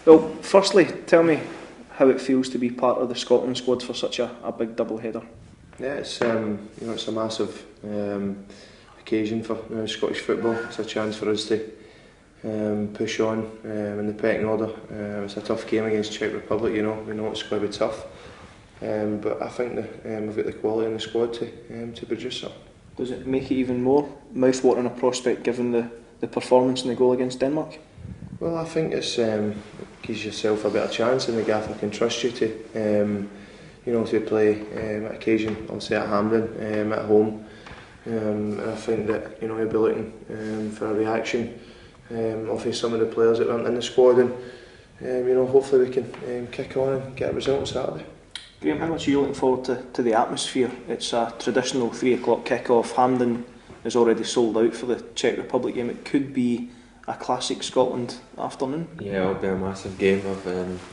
Well, firstly, tell me how it feels to be part of the Scotland squad for such a big double header. Yeah, it's it's a massive occasion for Scottish football. It's a chance for us to push on in the pecking order. It's a tough game against Czech Republic. We know it's going to be tough, but I think that we've got the quality in the squad to produce it. Does it make it even more mouth-watering a prospect given the performance and the goal against Denmark? Well, I think it's gives yourself a better chance, and the gaffer can trust you to play at occasion, obviously at Hampden, at home. And I think that you'll be looking for a reaction off some of the players that aren't in the squad, and hopefully we can kick on and get a result on Saturday. Graham, how much are you looking forward to the atmosphere? It's a traditional 3 o'clock kick-off. Hampden is already sold out for the Czech Republic game. It could be a classic Scotland afternoon. Yeah, it'll be a massive game.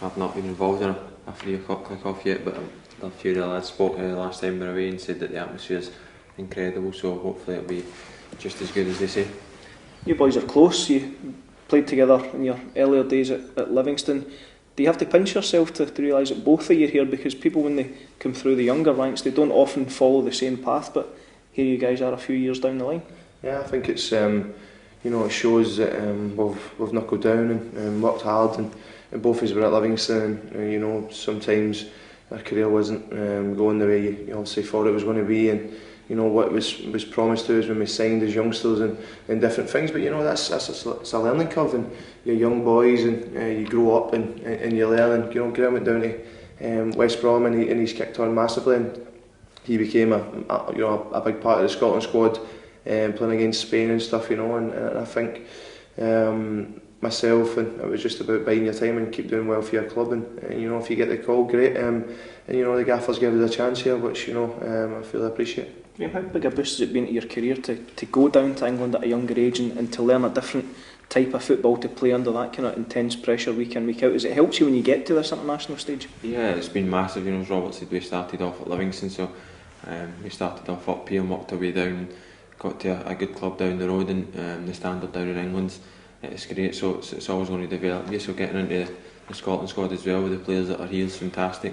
I've not been involved in a 3 o'clock kick-off yet, but a few of the lads spoke last time we were away and said that the atmosphere is incredible, so hopefully it'll be just as good as they say. You boys are close. You played together in your earlier days at Livingston. Do you have to pinch yourself to realise that both of you are here? Because people, when they come through the younger ranks, they don't often follow the same path, but here you guys are a few years down the line. Yeah, I think it's it shows that we've knuckled down and worked hard, and both of us were at Livingston, and sometimes our career wasn't going the way you obviously thought it was going to be, and what was promised to us when we signed as youngsters and different things. But that's a learning curve, and you're young boys, and you grow up and you learn. And Graham went down to West Brom, and he's kicked on massively, and he became a big part of the Scotland squad, playing against Spain and stuff. And I think myself, and it was just about biding your time and keep doing well for your club, and if you get the call, great. And the gaffers give us a chance here, which I feel I appreciate. How big a boost has it been to your career to go down to England at a younger age and to learn a different type of football, to play under that kind of intense pressure week in, week out? Has it helped you when you get to this international stage? Yeah, it's been massive. As Robert said, we started off at Livingston, so we started off up here and worked our way down and got to a good club down the road, and the standard down in England, it's great, so it's always going to develop you. So getting into the Scotland squad as well with the players that are here is fantastic,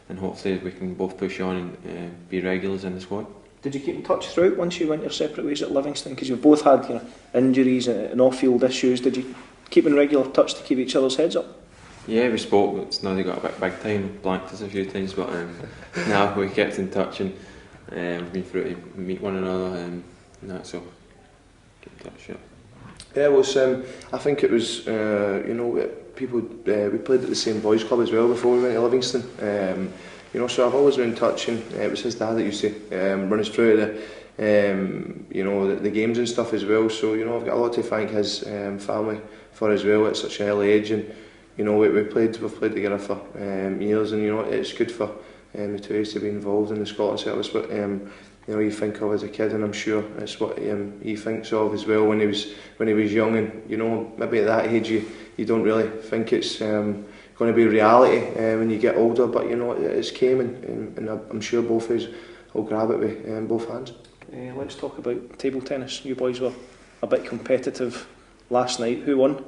and hopefully we can both push on and be regulars in the squad. Did you keep in touch throughout once you went your separate ways at Livingston? Because you've both had injuries and off-field issues. Did you keep in regular touch to keep each other's heads up? Yeah, we spoke, but it's now they got a big time, blanked us a few times, but now we kept in touch, and been through to meet one another, and so keep in touch. Yeah, it was. I think it was. People. We played at the same boys' club as well before we went to Livingston. So I've always been in touch, and it was his dad that used to run us through the games and stuff as well. So I've got a lot to thank his family for as well at such an early age, and we've played together for years, and it's good for the two of us to be involved in the Scotland service. But you think of as a kid, and I'm sure it's what he thinks of as well when he was young, and maybe at that age you don't really think it's going to be reality when you get older, but it's came, and I'm sure both of us will grab it with both hands. Let's talk about table tennis. You boys were a bit competitive last night. Who won?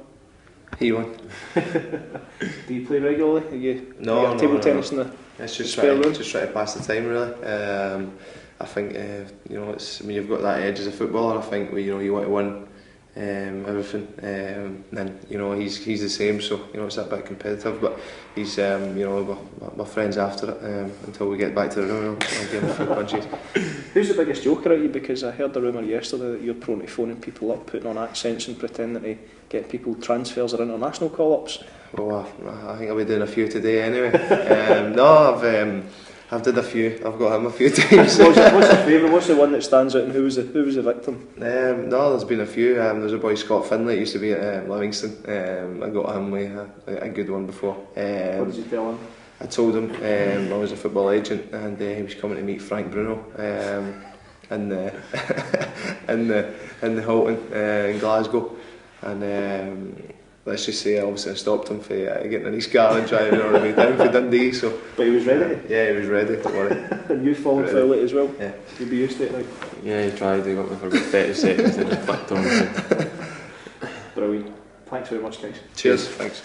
He won. Do you play regularly? Are you no, table tennis in the it's just spare room? Just try to pass the time really. I think it's when you've got that edge as a footballer. I think you want to win everything, and he's the same, so it's a bit competitive, but he's we're friends after it until we get back to the room. I'll give him a few punches. Who's the biggest joker at you? Because I heard the rumour yesterday that you're prone to phoning people up, putting on accents and pretending to get people transfers or international call-ups. Well, I think I'll be doing a few today anyway. No, I've did a few. I've got him a few times. What's your favourite? What's the one that stands out, and who was the victim? No, there's been a few. There's a boy, Scott Finlay, used to be at Livingston. I got him with a good one before. What did you tell him? I told him I was a football agent, and he was coming to meet Frank Bruno in the Hilton in Glasgow, and let's just say obviously I stopped him for getting in his car and driving all the way down for Dundee. So, but he was ready. Yeah, he was ready. Don't worry. And you followed through it as well. Yeah, you'd be used to it now. Yeah, he tried. He got me for about 30 seconds and then flicked on. Brilliant. Thanks very much, guys. Cheers. Thanks.